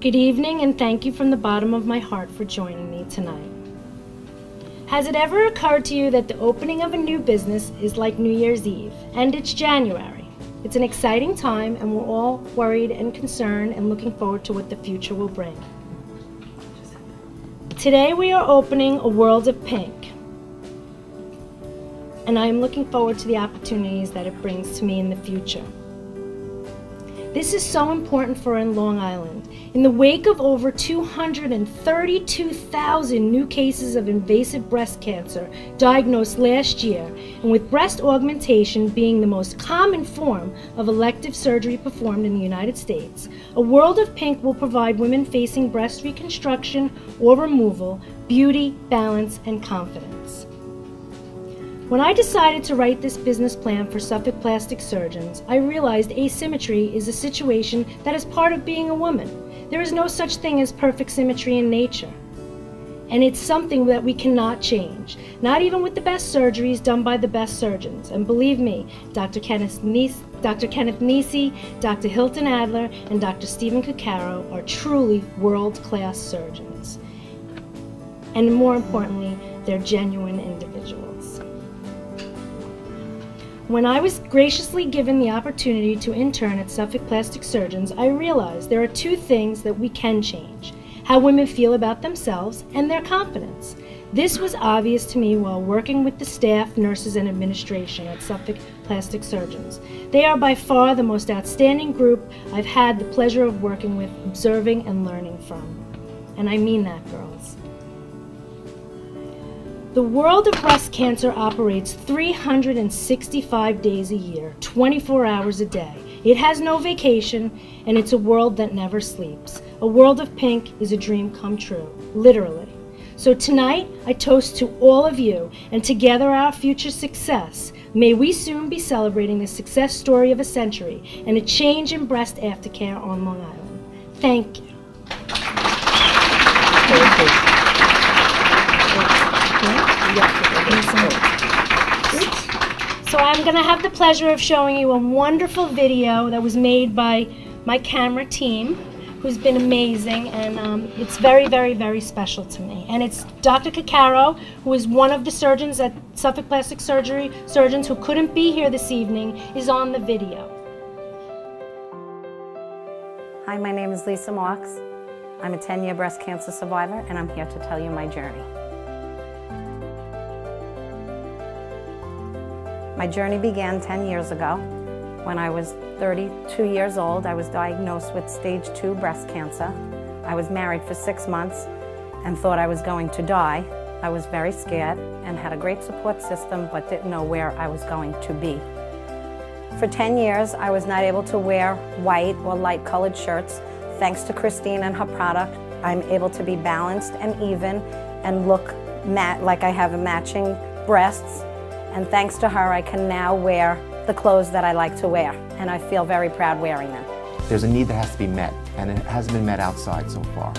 Good evening, and thank you from the bottom of my heart for joining me tonight. Has it ever occurred to you that the opening of a new business is like New Year's Eve, and it's January? It's an exciting time, and we're all worried and concerned and looking forward to what the future will bring. Today we are opening a world of pink, and I am looking forward to the opportunities that it brings to me in the future. This is so important for in Long Island. In the wake of over 232,000 new cases of invasive breast cancer diagnosed last year, and with breast augmentation being the most common form of elective surgery performed in the United States, a world of pink will provide women facing breast reconstruction or removal beauty, balance, and confidence. When I decided to write this business plan for Suffolk Plastic Surgeons, I realized asymmetry is a situation that is part of being a woman. There is no such thing as perfect symmetry in nature. And it's something that we cannot change, not even with the best surgeries done by the best surgeons. And believe me, Dr. Kenneth Nisi, Dr. Hilton Adler, and Dr. Stephen Cuccaro are truly world-class surgeons. And more importantly, they're genuine individuals. When I was graciously given the opportunity to intern at Suffolk Plastic Surgeons, I realized there are two things that we can change: how women feel about themselves and their confidence. This was obvious to me while working with the staff, nurses, and administration at Suffolk Plastic Surgeons. They are by far the most outstanding group I've had the pleasure of working with, observing, and learning from. And I mean that, girls. The world of breast cancer operates 365 days a year, 24 hours a day. It has no vacation, and it's a world that never sleeps. A world of pink is a dream come true, literally. So tonight, I toast to all of you, and together our future success. May we soon be celebrating the success story of a century and a change in breast aftercare on Long Island. Thank you. So I'm going to have the pleasure of showing you a wonderful video that was made by my camera team, who's been amazing, and it's very, very, very special to me. And it's Dr. Cuccaro, who is one of the surgeons at Suffolk Plastic Surgeons who couldn't be here this evening, is on the video. Hi, my name is Lisa Marks. I'm a 10-year breast cancer survivor, and I'm here to tell you my journey. My journey began 10 years ago. When I was 32 years old, I was diagnosed with stage 2 breast cancer. I was married for 6 months and thought I was going to die. I was very scared and had a great support system, but didn't know where I was going to be. For 10 years, I was not able to wear white or light colored shirts. Thanks to Christine and her product, I'm able to be balanced and even and look like I have matching breasts. And thanks to her, I can now wear the clothes that I like to wear, and I feel very proud wearing them. There's a need that has to be met, and it hasn't been met outside so far.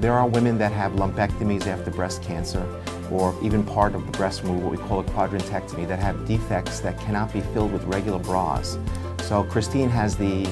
There are women that have lumpectomies after breast cancer, or even part of the breast removal, what we call a quadrantectomy, that have defects that cannot be filled with regular bras. So Christine has the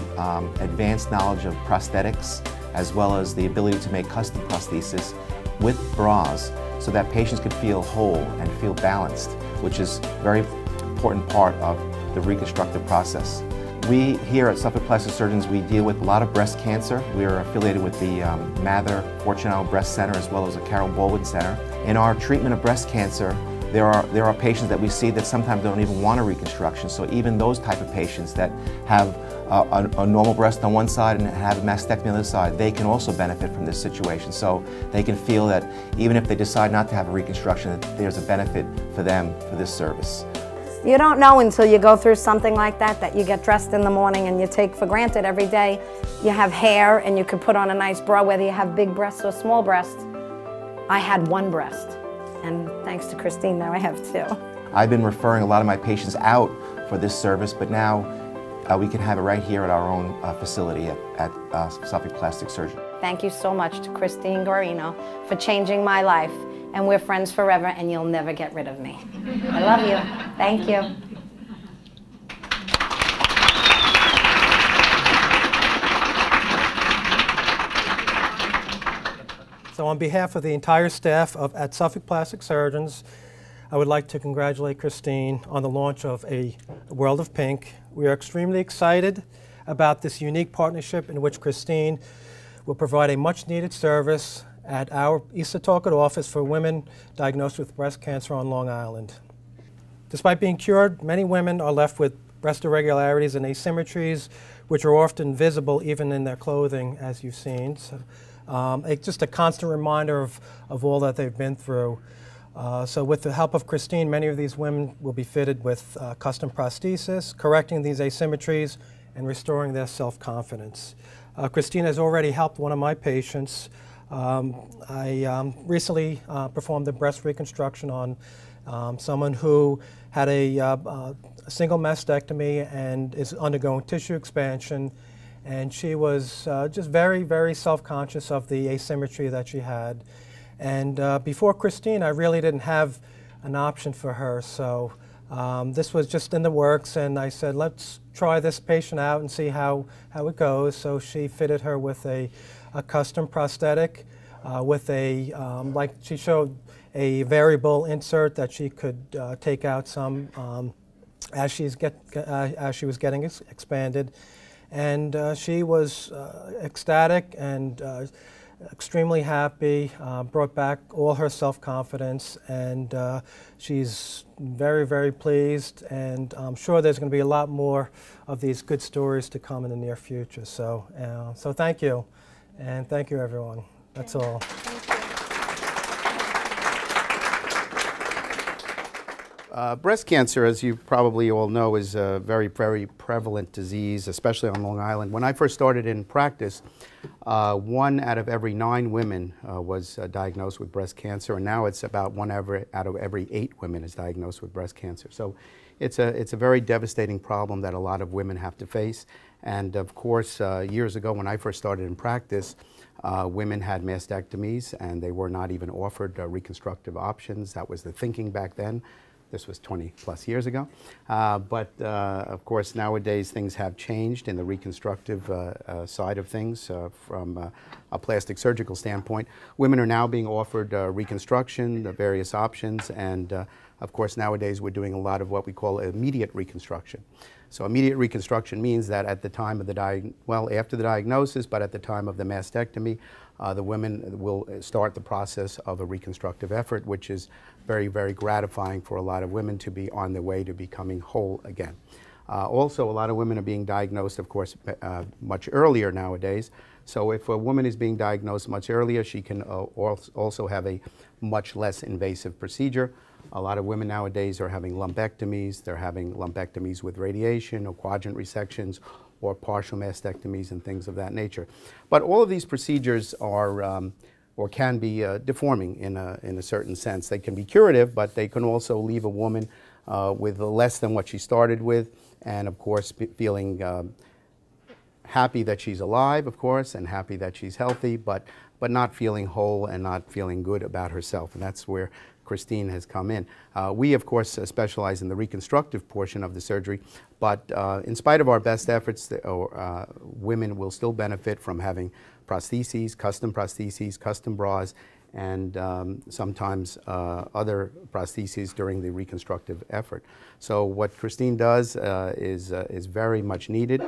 advanced knowledge of prosthetics, as well as the ability to make custom prostheses with bras, so that patients could feel whole and feel balanced, which is a very important part of the reconstructive process. We here at Suffolk Plastic Surgeons, we deal with a lot of breast cancer. We are affiliated with the Mather Fortunato Breast Center as well as the Carol Baldwin Center. In our treatment of breast cancer, there are patients that we see that sometimes don't even want a reconstruction. So even those type of patients that have a normal breast on one side and have a mastectomy on the other side, they can also benefit from this situation. So they can feel that even if they decide not to have a reconstruction, that there's a benefit for them for this service. You don't know until you go through something like that you get dressed in the morning and you take for granted every day you have hair and you could put on a nice bra, whether you have big breasts or small breasts. I had one breast, and thanks to Christine, now I have 2. I've been referring a lot of my patients out for this service, but now we can have it right here at our own facility at Suffolk Plastic Surgeons. Thank you so much to Christine Guarino for changing my life, and we're friends forever, and you'll never get rid of me. I love you. Thank you. So on behalf of the entire staff at Suffolk Plastic Surgeons, I would like to congratulate Christine on the launch of A World of Pink. We are extremely excited about this unique partnership in which Christine will provide a much-needed service at our East Setauket office for women diagnosed with breast cancer on Long Island. Despite being cured, many women are left with breast irregularities and asymmetries, which are often visible even in their clothing, as you've seen. So, just a constant reminder of all that they've been through. So with the help of Christine, many of these women will be fitted with custom prostheses, correcting these asymmetries and restoring their self-confidence. Christine has already helped one of my patients. I recently performed a breast reconstruction on someone who had a single mastectomy and is undergoing tissue expansion, and she was just very, very self-conscious of the asymmetry that she had. And before Christine, I really didn't have an option for her, so this was just in the works, and I said, let's try this patient out and see how it goes. So she fitted her with a custom prosthetic with a, like she showed, a variable insert that she could take out some as she was getting expanded. And she was ecstatic and extremely happy, brought back all her self-confidence, and she's very, very pleased, and I'm sure there's going to be a lot more of these good stories to come in the near future. So, so thank you, and thank you everyone. That's all. Breast cancer, as you probably all know, is a very, very prevalent disease, especially on Long Island. When I first started in practice, 1 out of every 9 women was diagnosed with breast cancer, and now it's about 1 out of every 8 women is diagnosed with breast cancer. So it's a very devastating problem that a lot of women have to face. And of course, years ago when I first started in practice, women had mastectomies and they were not even offered reconstructive options. That was the thinking back then. This was 20 plus years ago. But of course, nowadays things have changed in the reconstructive side of things from a plastic surgical standpoint. Women are now being offered reconstruction, the various options, and of course nowadays we're doing a lot of what we call immediate reconstruction. So immediate reconstruction means that at the time of the after the diagnosis, but at the time of the mastectomy, the women will start the process of a reconstructive effort, which is very, very gratifying for a lot of women to be on their way to becoming whole again. Also, a lot of women are being diagnosed, of course, much earlier nowadays. So if a woman is being diagnosed much earlier, she can also have a much less invasive procedure. A lot of women nowadays are having lumpectomies. They're having lumpectomies with radiation or quadrant resections or partial mastectomies and things of that nature. But all of these procedures are or can be deforming in a certain sense. They can be curative, but they can also leave a woman with less than what she started with, and of course feeling happy that she's alive, of course, and happy that she's healthy, but not feeling whole and not feeling good about herself. And that's where Christine has come in. We, of course, specialize in the reconstructive portion of the surgery, but in spite of our best efforts, women will still benefit from having prostheses, custom bras, and sometimes other prostheses during the reconstructive effort. So what Christine does is very much needed.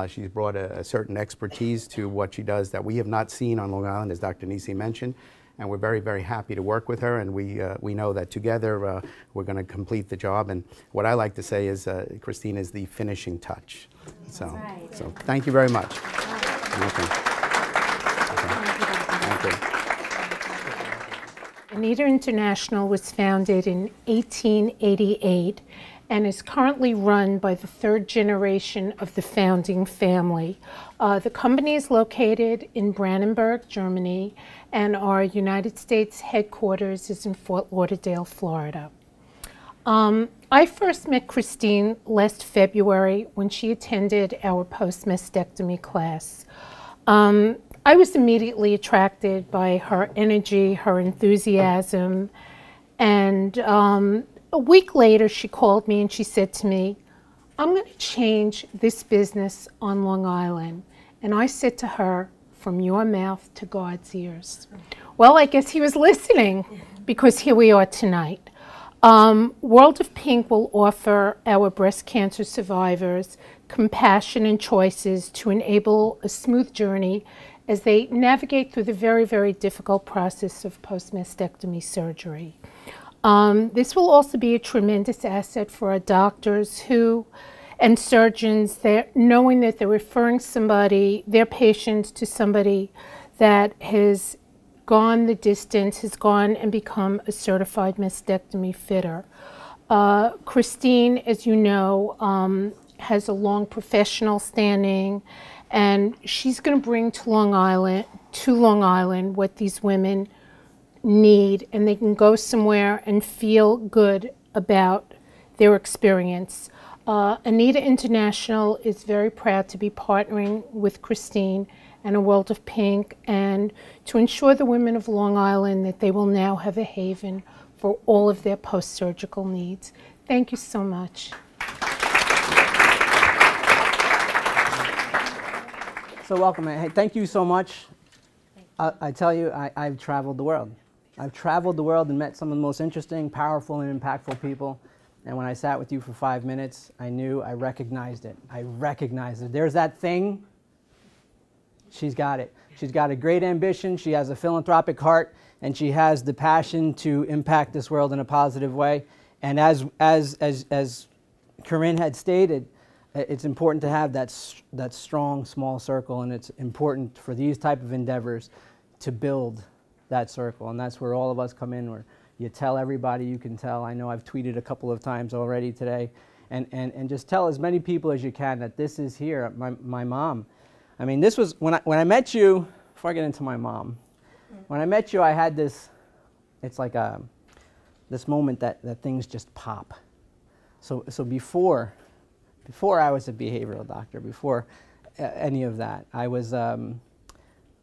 She's brought a certain expertise to what she does that we have not seen on Long Island, as Dr. Nisi mentioned. And we're very, very happy to work with her, and we know that together we're going to complete the job. And what I like to say is Christine is the finishing touch. So, right. So thank you very much. Okay. Thank you. Anita International was founded in 1888 and is currently run by the 3rd generation of the founding family. The company is located in Brandenburg, Germany, and our United States headquarters is in Fort Lauderdale, Florida. I first met Christine last February when she attended our post-mastectomy class. I was immediately attracted by her energy, her enthusiasm, and a week later she called me and she said to me, "I'm going to change this business on Long Island." And I said to her, from your mouth to God's ears. Well, I guess he was listening, because here we are tonight. World of Pink will offer our breast cancer survivors compassion and choices to enable a smooth journey as they navigate through the very, very difficult process of post-mastectomy surgery. This will also be a tremendous asset for our doctors and surgeons, knowing that they're referring their patients to somebody that has gone the distance, has gone and become a certified mastectomy fitter. Christine, as you know, has a long professional standing, and she's going to bring to Long Island what these women need, and they can go somewhere and feel good about their experience. Anita International is very proud to be partnering with Christine and a World of Pink, and to ensure the women of Long Island that they will now have a haven for all of their post-surgical needs. Thank you so much. So welcome. Hey, thank you so much. I tell you, I've traveled the world. I've traveled the world and met some of the most interesting, powerful, and impactful people. And when I sat with you for 5 minutes, I recognized it. I recognized it. There's that thing. She's got it. She's got a great ambition. She has a philanthropic heart, and she has the passion to impact this world in a positive way. And as Corinne had stated, it's important to have that strong, small circle, and it's important for these type of endeavors to build that circle. And that's where all of us come in, where you tell everybody you can tell. I know I've tweeted a couple of times already today, and just tell as many people as you can that this is here. My mom. I mean, this was, when I met you, before I get into my mom, when I met you, I had this, it's like this moment that things just pop. So before I was a behavioral doctor, before any of that, I was a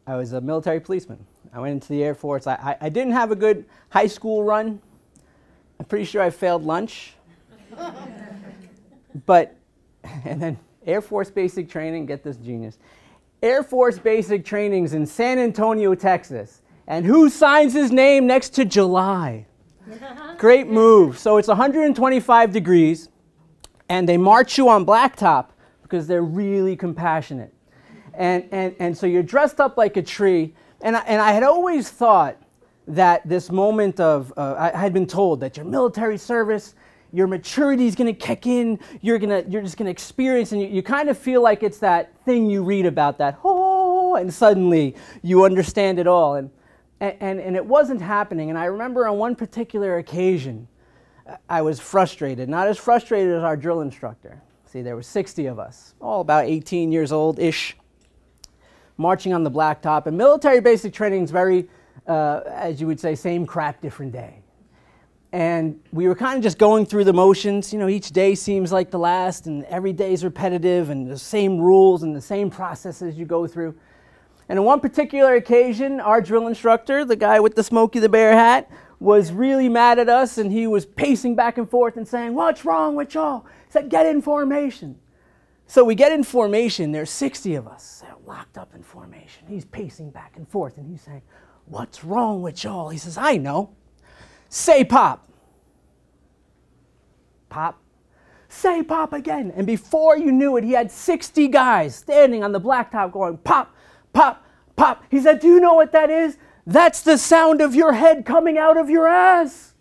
military policeman. I went into the Air Force. I didn't have a good high school run. I'm pretty sure I failed lunch. And then Air Force basic training, get this genius. Air Force basic training's in San Antonio, Texas. And who signs his name next to July? Great move. So it's 125 degrees, and they march you on blacktop because they're really compassionate. And so you're dressed up like a tree. And I had always thought that this moment of, I had been told that your military service, your maturity is going to kick in, you're just going to experience, and you kind of feel like it's that thing you read about, that, oh, and suddenly you understand it all. And it wasn't happening. And I remember on one particular occasion, I was frustrated, not as frustrated as our drill instructor. See, there were 60 of us, all about 18 years old-ish, marching on the blacktop. And military basic training is very, as you would say, same crap, different day. And we were kind of just going through the motions. You know, each day seems like the last, and every day is repetitive, and the same rules and the same processes you go through. And on one particular occasion, our drill instructor, the guy with the Smokey the Bear hat, was really mad at us, and he was pacing back and forth and saying, "What's wrong with y'all?" He said, "Get in formation." So we get in formation. There's 60 of us locked up in formation. He's pacing back and forth, and he's saying, "What's wrong with y'all?" He says, "I know. Say pop." Pop. Say pop again. And before you knew it, he had 60 guys standing on the blacktop going pop, pop, pop. He said, "Do you know what that is? That's the sound of your head coming out of your ass."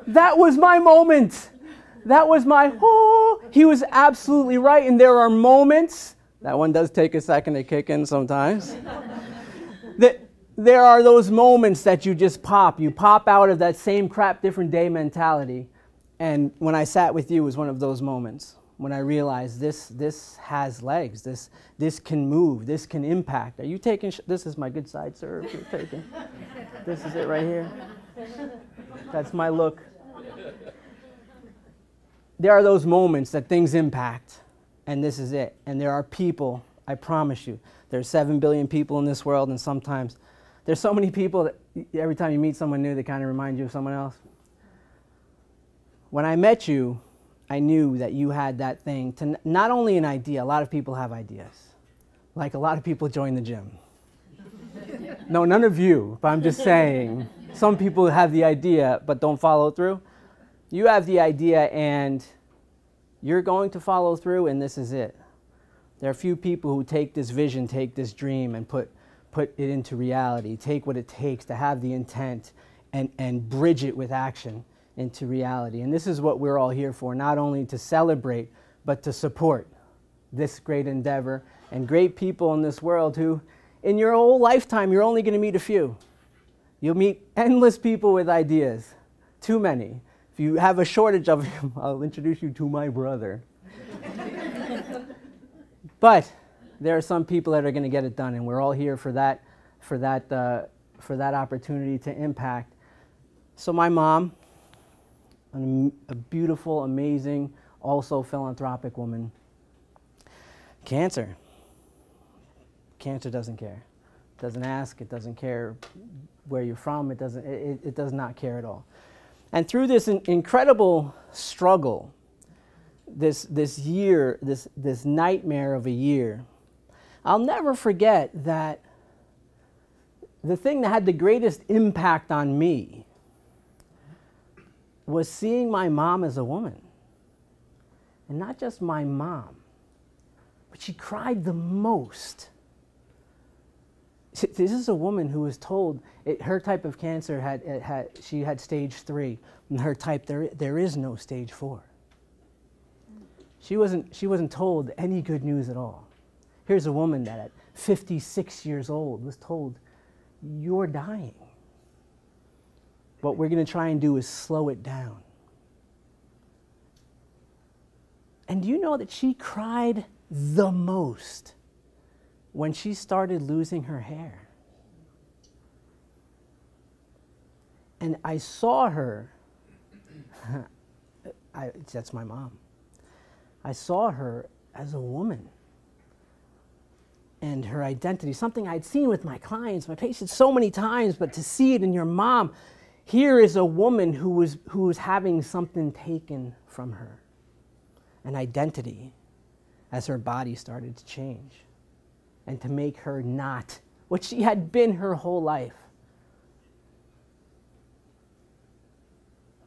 That was my moment. That was my, oh. He was absolutely right. And there are moments, that one does take a second to kick in sometimes, that there are those moments that you just pop. You pop out of that same crap, different day mentality. And when I sat with you was one of those moments when I realized this has legs. This can move. This can impact. Are you taking, this is my good side, sir. If you're taking, this is it right here. That's my look. There are those moments that things impact, and this is it. And there are people, I promise you, there's 7 billion people in this world, and sometimes there's so many people that every time you meet someone new, they kind of remind you of someone else. When I met you, I knew that you had that thing to not only an idea, a lot of people have ideas, like a lot of people join the gym. No, none of you, but I'm just saying, some people have the idea but don't follow through. You have the idea and you're going to follow through, and this is it. There are a few people who take this vision, take this dream, and put it into reality, take what it takes to have the intent and bridge it with action into reality. And this is what we're all here for, not only to celebrate, but to support this great endeavor and great people in this world who, in your whole lifetime, you're only going to meet a few. You'll meet endless people with ideas, too many. If you have a shortage of them, I'll introduce you to my brother. But there are some people that are going to get it done, and we're all here for that opportunity to impact. So my mom, a beautiful, amazing, also philanthropic woman. Cancer. Cancer doesn't care. It doesn't ask. It doesn't care where you're from. It does not care at all. And through this incredible struggle, this year, this nightmare of a year, I'll never forget that the thing that had the greatest impact on me was seeing my mom as a woman. And not just my mom, but she cried the most. This is a woman who was told her type of cancer she had stage 3, and her type there is no stage 4. She wasn't told any good news at all. Here's a woman that at 56 years old was told, "You're dying. What we're going to try and do is slow it down." And do you know that she cried the most when she started losing her hair? And I saw her, that's my mom. I saw her as a woman and her identity, something I'd seen with my clients, my patients so many times, but to see it in your mom, here is a woman who was having something taken from her, an identity, as her body started to change, and to make her not what she had been her whole life.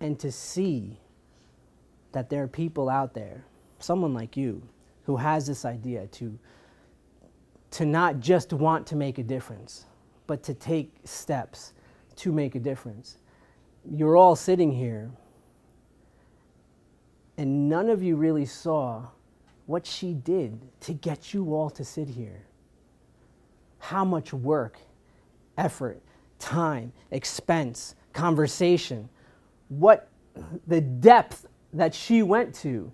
And to see that there are people out there, someone like you, who has this idea to not just want to make a difference, but to take steps to make a difference. You're all sitting here, and none of you really saw what she did to get you all to sit here. How much work, effort, time, expense, conversation, what the depth that she went to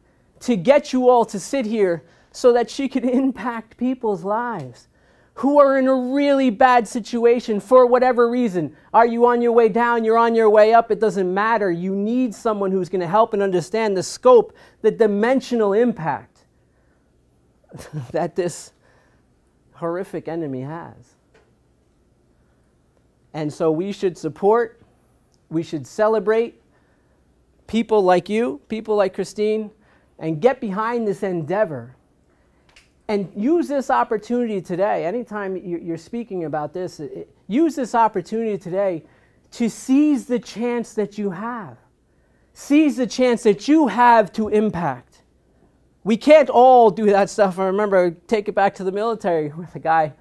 get you all to sit here so that she could impact people's lives who are in a really bad situation for whatever reason. Are you on your way down? You're on your way up? It doesn't matter. You need someone who's going to help and understand the scope, the dimensional impact that this horrific enemy has. And so we should support, we should celebrate people like you, people like Christine, and get behind this endeavor. And use this opportunity today, anytime you're speaking about this, use this opportunity today to seize the chance that you have. Seize the chance that you have to impact. We can't all do that stuff. I remember, take it back to the military with a guy,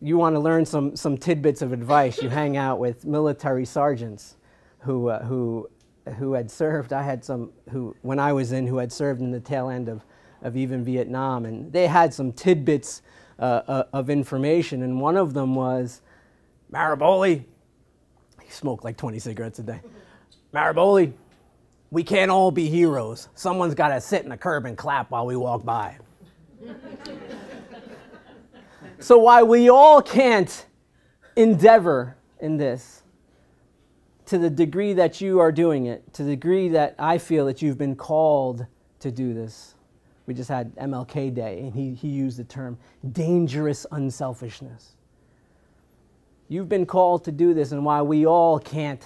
you want to learn some tidbits of advice, you hang out with military sergeants who had served. I had some when I was in, who had served in the tail end of even Vietnam, and they had some tidbits of information, and one of them was, Maraboli, he smoked like 20 cigarettes a day, Maraboli, we can't all be heroes. Someone's got to sit in the curb and clap while we walk by. So while we all can't endeavor in this, to the degree that you are doing it, to the degree that I feel that you've been called to do this. We just had MLK Day, and he used the term dangerous unselfishness. You've been called to do this, and while we all can't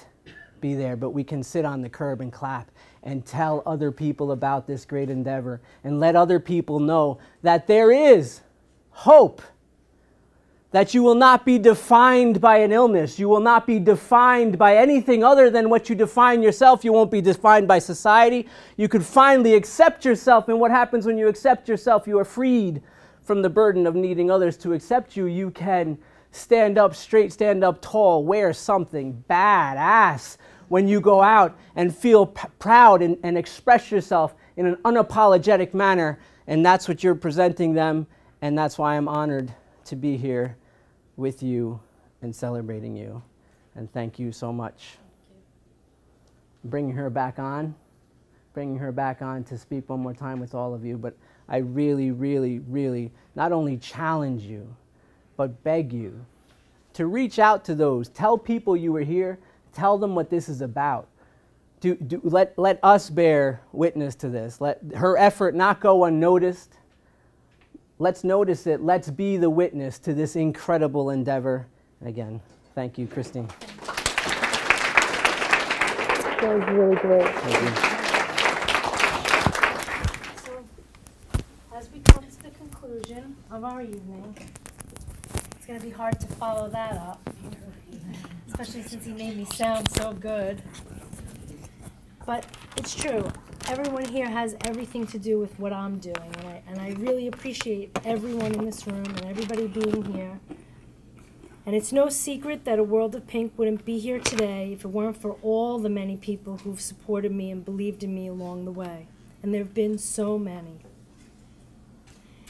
be there, but we can sit on the curb and clap and tell other people about this great endeavor and let other people know that there is hope that you will not be defined by an illness. You will not be defined by anything other than what you define yourself. You won't be defined by society. You could finally accept yourself, and what happens when you accept yourself? You are freed from the burden of needing others to accept you. You can stand up straight, stand up tall, wear something badass when you go out and feel proud and express yourself in an unapologetic manner. And that's what you're presenting them, and that's why I'm honored to be here with you and celebrating you. And thank you so much. Bringing her back on to speak one more time with all of you, but I really, really, really not only challenge you, but beg you to reach out to those. Tell people you were here. Tell them what this is about. Let us bear witness to this. Let her effort not go unnoticed. Let's notice it. Let's be the witness to this incredible endeavor. And again, thank you, Christine. That was really great. Thank you. So, as we come to the conclusion of our evening, it's going to be hard to follow that up, especially since he made me sound so good. But it's true. Everyone here has everything to do with what I'm doing, and I really appreciate everyone in this room and everybody being here. And it's no secret that A World of Pink wouldn't be here today if it weren't for all the many people who've supported me and believed in me along the way. And there have been so many.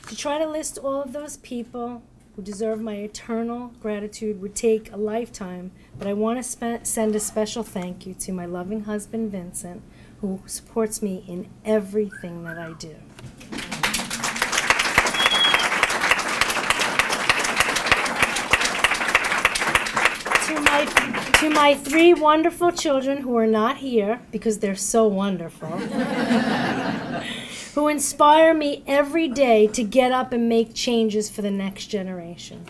To try to list all of those people who deserve my eternal gratitude would take a lifetime, but I want to send a special thank you to my loving husband, Vincent, who supports me in everything that I do. To my 3 wonderful children who are not here, because they're so wonderful, who inspire me every day to get up and make changes for the next generation.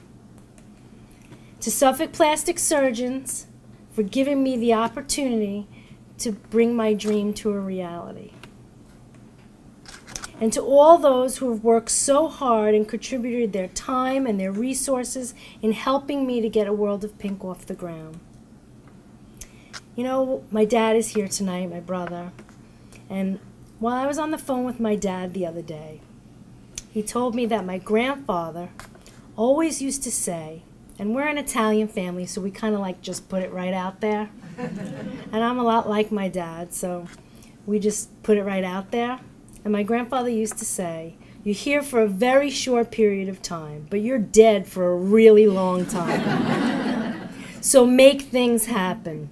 To Suffolk plastic surgeons for giving me the opportunity to bring my dream to a reality. And to all those who have worked so hard and contributed their time and their resources in helping me to get A World of Pink off the ground. You know, my dad is here tonight, my brother, and while I was on the phone with my dad the other day, he told me that my grandfather always used to say, and we're an Italian family, so we kind of like just put it right out there. And I'm a lot like my dad, so we just put it right out there. And my grandfather used to say, you're here for a very short period of time, but you're dead for a really long time. So make things happen.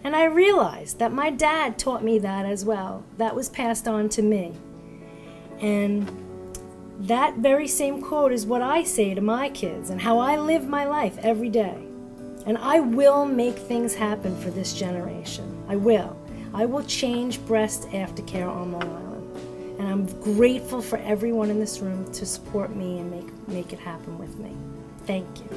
And I realized that my dad taught me that as well. That was passed on to me. And that very same quote is what I say to my kids and how I live my life every day. And I will make things happen for this generation. I will. I will change breast aftercare on Long Island. And I'm grateful for everyone in this room to support me and make it happen with me. Thank you.